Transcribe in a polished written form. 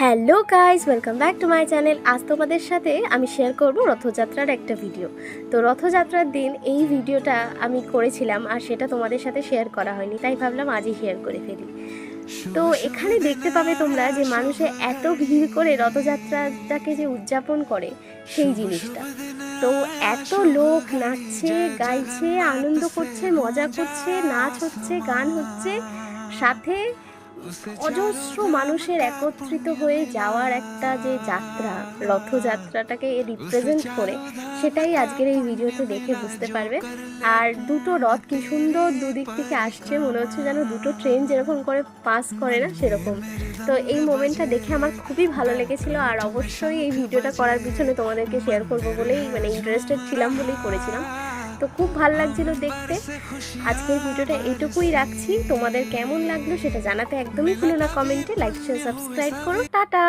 Hello guys, welcome back to my channel. আজ তোমাদের সাথে আমি শেয়ার করব রথযাত্রার একটা ভিডিও। তো রথযাত্রার দিন এই ভিডিওটা আমি করেছিলাম আর সেটা তোমাদের সাথে শেয়ার করা হয়নি, তাই ভাবলাম আজই শেয়ার করে ফেলি। তো এখানে দেখতে পাবে তোমরা যে মানুষে এত ভিড় করে রথযাত্রাটাকে যে উদযাপন করে সেই জিনিসটা। তো এত লোক নাচছে, গাইছে, আনন্দ করছে, মজা করছে, নাচ হচ্ছে, গান হচ্ছে, সাথে অজস্র মানুষের একত্রিত হয়ে যাওয়ার একটা যে যাত্রা, রথযাত্রাটাকে রিপ্রেজেন্ট করে, সেটাই আজকের এই ভিডিওতে দেখে বুঝতে পারবে। আর দুটো রথ কি সুন্দর দুদিক থেকে আসছে, মনে হচ্ছে যেন দুটো ট্রেন যেরকম করে পাস করে না সেরকম। তো এই মোমেন্টটা দেখে আমার খুবই ভালো লেগেছিল, আর অবশ্যই এই ভিডিওটা করার পিছনে তোমাদেরকে শেয়ার করবো বলেই, ইন্টারেস্টেড ছিলাম বলেই করেছিলাম। তো খুব ভালো লাগছিল দেখতে। আজকের ভিডিওটা এইটুকুই রাখছি। তোমাদের কেমন লাগলো সেটা জানাতে একদমই ভুলো না কমেন্টে। লাইক শেয়ার সাবস্ক্রাইব করো। টাটা।